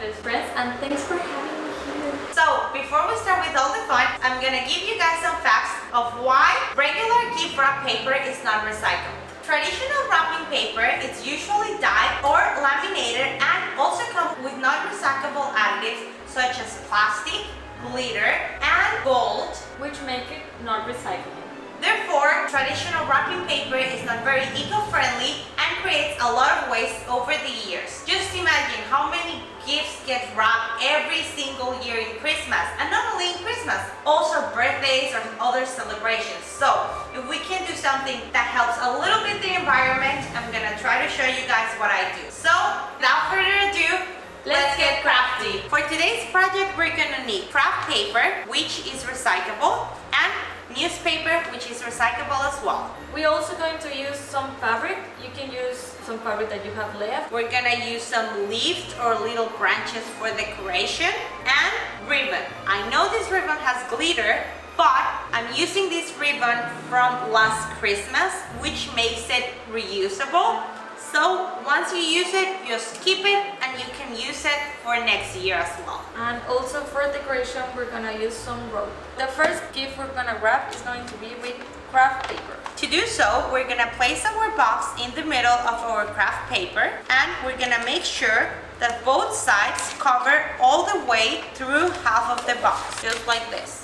Hollidays friends, and thanks for having me here. So, before we start with all the fun, I'm gonna give you guys some facts of why regular gift wrap paper is not recycled. Traditional wrapping paper is usually dyed or laminated and also comes with non-recyclable additives such as plastic, glitter, and gold, Which make it not recyclable. Therefore, traditional wrapping paper is not very eco-friendly and creates a lot of waste over the years. Just imagine how many gifts get wrapped every single year in Christmas, and not only in Christmas, also birthdays or other celebrations. So, if we can do something that helps a little bit the environment, I'm gonna try to show you guys what I do. So, without further ado, let's get crafty. For today's project, we're gonna need craft paper, which is recyclable, and newspaper, which is recyclable as well. We're also going to use some fabric. You can use some fabric that you have left. We're gonna use some leaves or little branches for decoration, and ribbon. I know this ribbon has glitter, but I'm using this ribbon from last Christmas, which makes it reusable. So once you use it, just keep it and you can use it for next year as well. And also for decoration, we're gonna use some rope. The first gift we're gonna wrap is going to be with craft paper. To do so, we're gonna place our box in the middle of our craft paper, and we're gonna make sure that both sides cover all the way through half of the box, just like this.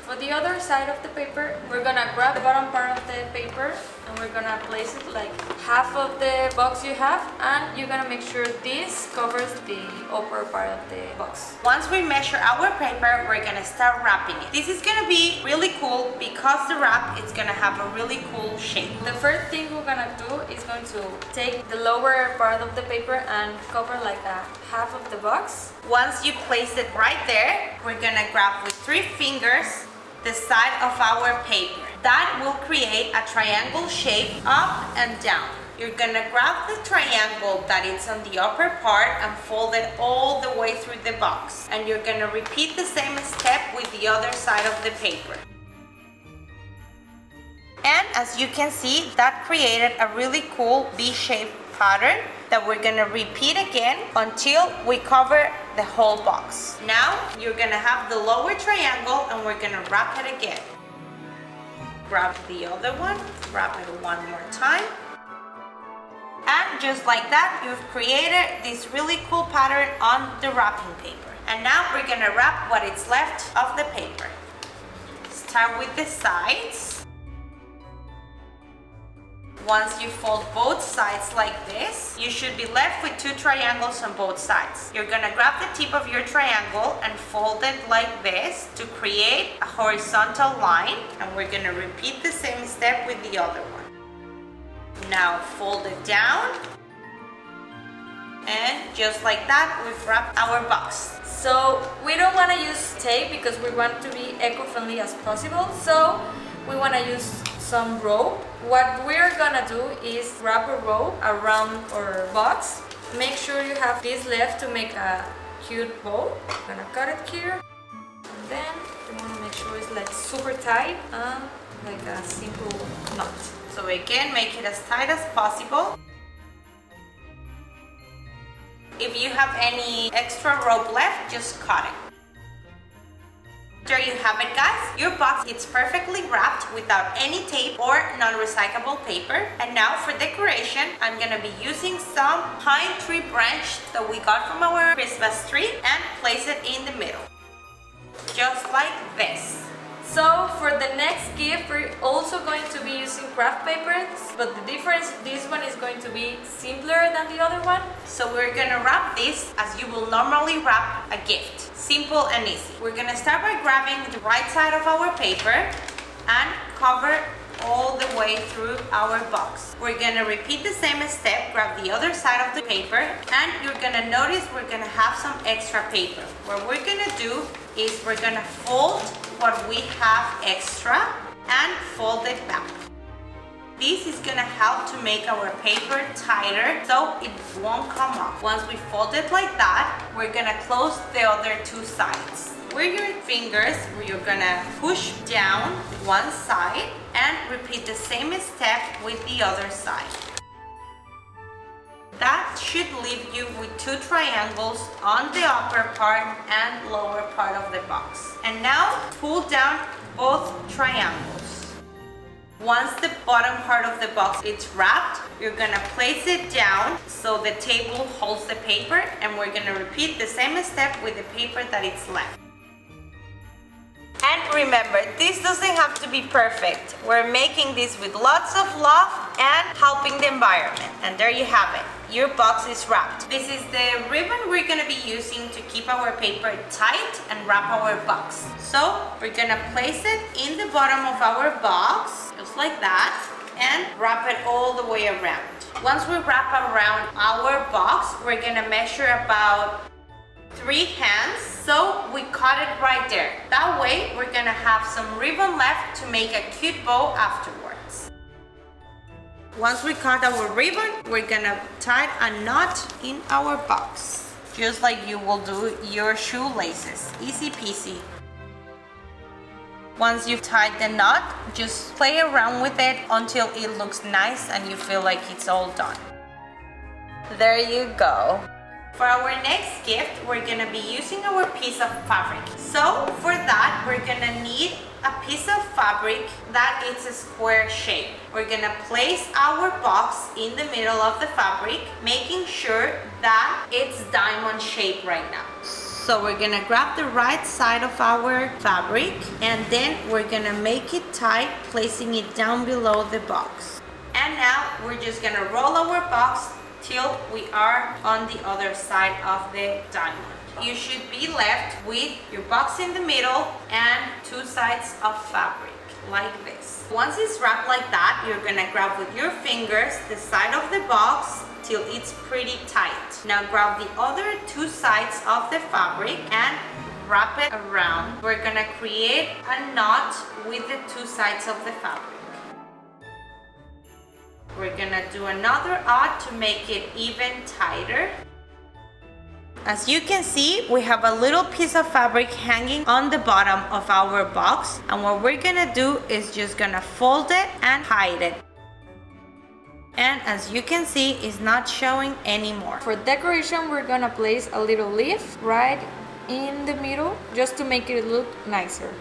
For the other side of the paper, we're gonna grab the bottom part of the paper and we're gonna place it like half of the box you have, and you're gonna make sure this covers the upper part of the box. Once we measure our paper, we're gonna start wrapping it. This is gonna be really cool because the wrap is gonna have a really cool shape. The first thing we're gonna do is going to take the lower part of the paper and cover like a half of the box. Once you place it right there, we're gonna grab with 3 fingers the side of our paper. That will create a triangle shape up and down. You're gonna grab the triangle that is on the upper part and fold it all the way through the box. And you're gonna repeat the same step with the other side of the paper. And as you can see, that created a really cool V-shaped pattern that we're gonna repeat again until we cover the whole box. Now you're gonna have the lower triangle and we're gonna wrap it again. Grab the other one, wrap it one more time. And just like that, you've created this really cool pattern on the wrapping paper. And now we're gonna wrap what is left of the paper. Start with the sides. Once you fold both sides like this, you should be left with 2 triangles on both sides. You're gonna grab the tip of your triangle and fold it like this to create a horizontal line, and we're gonna repeat the same step with the other one. Now fold it down, and just like that, we've wrapped our box. So we don't want to use tape because we want to be eco-friendly as possible, so we want to use some rope. What we're gonna do is wrap a rope around our box. Make sure you have this left to make a cute bow. I'm gonna cut it here, and then you want to make sure it's like super tight and like a simple knot. So again, make it as tight as possible. If you have any extra rope left, just cut it. There you have it, guys. Your box is perfectly wrapped without any tape or non-recyclable paper. And now for decoration, I'm gonna be using some pine tree branch that we got from our Christmas tree and place it in the middle. Just like this. So for the next gift, we're also going to be using craft papers, but the difference, this one is going to be simpler than the other one. So we're gonna wrap this as you will normally wrap a gift. Simple and easy. We're gonna start by grabbing the right side of our paper and cover all the way through our box. We're gonna repeat the same step, grab the other side of the paper, and you're gonna notice we're gonna have some extra paper. What we're gonna do is we're gonna fold what we have extra and fold it back. This is gonna help to make our paper tighter so it won't come off. Once we fold it like that, we're gonna close the other 2 sides. With your fingers, you're gonna push down one side and repeat the same step with the other side. That should leave you with 2 triangles on the upper part and lower part of the box. And now pull down both triangles. Once the bottom part of the box is wrapped, you're gonna place it down so the table holds the paper, and we're gonna repeat the same step with the paper that is left. And remember, this doesn't have to be perfect. We're making this with lots of love and helping the environment. And there you have it. Your box is wrapped. This is the ribbon we're gonna be using to keep our paper tight and wrap our box. So we're gonna place it in the bottom of our box, just like that, and wrap it all the way around. Once we wrap around our box, we're gonna measure about 3 hands, so we cut it right there. That way, we're gonna have some ribbon left to make a cute bow afterwards. Once we cut our ribbon, we're gonna tie a knot in our box, just like you will do your shoelaces. Easy peasy. Once you've tied the knot, just play around with it until it looks nice and you feel like it's all done. There you go. For our next gift, we're gonna be using our piece of fabric. So for that, we're gonna need a piece of fabric that is a square shape. We're gonna place our box in the middle of the fabric, making sure that it's diamond shape right now. So we're gonna grab the right side of our fabric, and then we're gonna make it tight, placing it down below the box. And now we're just gonna roll our box till we are on the other side of the diamond. You should be left with your box in the middle and 2 sides of fabric, like this. Once it's wrapped like that, you're gonna grab with your fingers the side of the box till it's pretty tight. Now grab the other 2 sides of the fabric and wrap it around. We're gonna create a knot with the 2 sides of the fabric. We're gonna do another knot to make it even tighter. As you can see, we have a little piece of fabric hanging on the bottom of our box, and what we're gonna do is just gonna fold it and hide it. And as you can see, it's not showing anymore. For decoration, we're gonna place a little leaf right in the middle just to make it look nicer.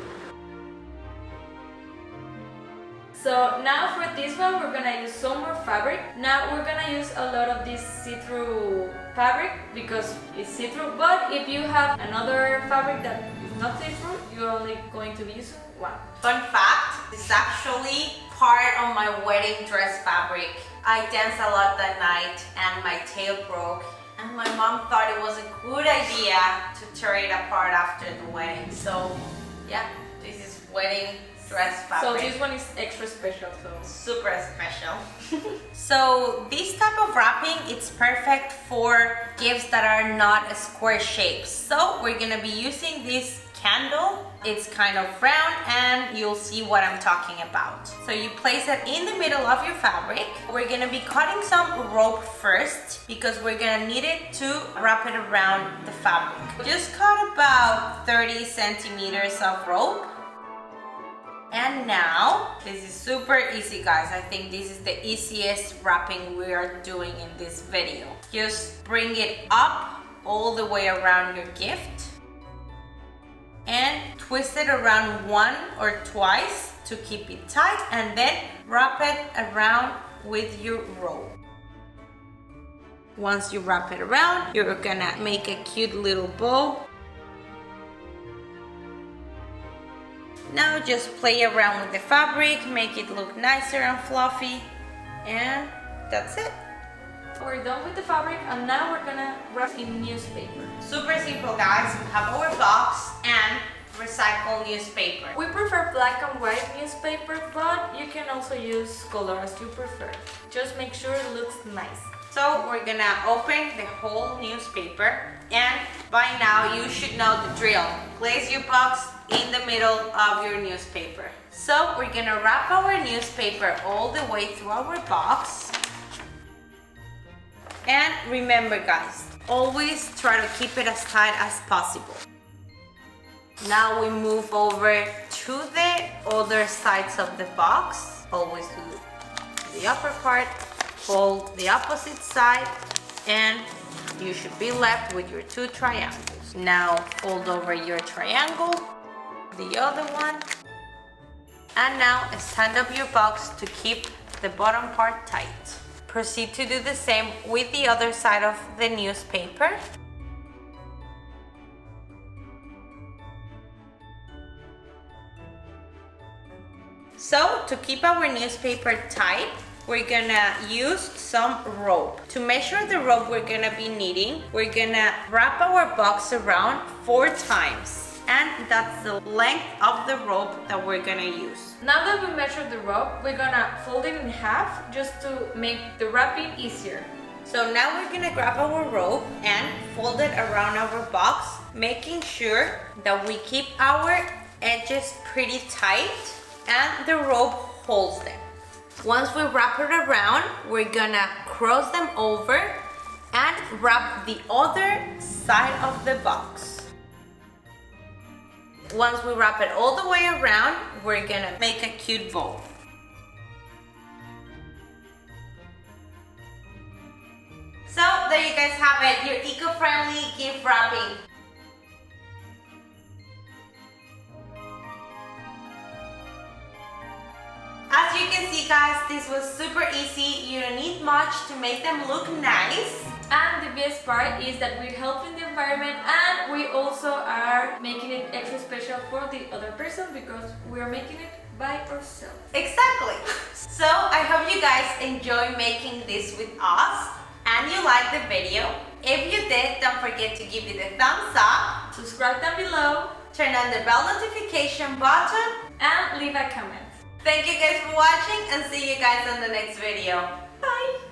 So now for this one, we're gonna use some more fabric. Now we're gonna use a lot of this see-through fabric because it's see-through, but if you have another fabric that is not see-through, you're only going to be using one. Fun fact, this is actually part of my wedding dress fabric. I danced a lot that night and my tail broke, and my mom thought it was a good idea to tear it apart after the wedding. So yeah, this is wedding dress fabric. So this one is extra special, so super special. So this type of wrapping, it's perfect for gifts that are not a square shapes. So we're gonna be using this candle. It's kind of round, and you'll see what I'm talking about. So you place it in the middle of your fabric. We're gonna be cutting some rope first because we're gonna need it to wrap it around the fabric. Just cut about 30 centimeters of rope. And now, this is super easy, guys. I think this is the easiest wrapping we are doing in this video. Just bring it up all the way around your gift and twist it around 1 or twice to keep it tight, and then wrap it around with your rope. Once you wrap it around, you're gonna make a cute little bow. Now just play around with the fabric, make it look nicer and fluffy, and that's it. We're done with the fabric, and now we're gonna wrap in newspaper. Super simple, guys. We have our box and recycled newspaper. We prefer black and white newspaper, but you can also use color as you prefer. Just make sure it looks nice. So we're gonna open the whole newspaper, and by now you should know the drill. Place your box in the middle of your newspaper. So we're gonna wrap our newspaper all the way through our box. And remember, guys, always try to keep it as tight as possible. Now we move over to the other sides of the box. Always do the upper part, fold the opposite side, and you should be left with your 2 triangles. Now fold over your triangle, the other one, and now stand up your box to keep the bottom part tight. Proceed to do the same with the other side of the newspaper. So to keep our newspaper tight, we're gonna use some rope. To measure the rope we're gonna be needing, we're gonna wrap our box around 4 times. And that's the length of the rope that we're gonna use. Now that we measured the rope, we're gonna fold it in half just to make the wrapping easier. So now we're gonna grab our rope and fold it around our box, making sure that we keep our edges pretty tight and the rope holds them. Once we wrap it around, we're gonna cross them over and wrap the other side of the box. Once we wrap it all the way around, we're gonna make a cute bow. So there you guys have it, your eco-friendly gift wrapping. As you can see guys, this was super easy. You don't need much to make them look nice. And the best part is that we're helping the environment and we also are making it extra special for the other person because we are making it by ourselves. Exactly. So I hope you guys enjoy making this with us and you like the video. If you did, don't forget to give it a thumbs up. Subscribe down below. Turn on the bell notification button. And leave a comment. Thank you guys for watching and see you guys on the next video. Bye.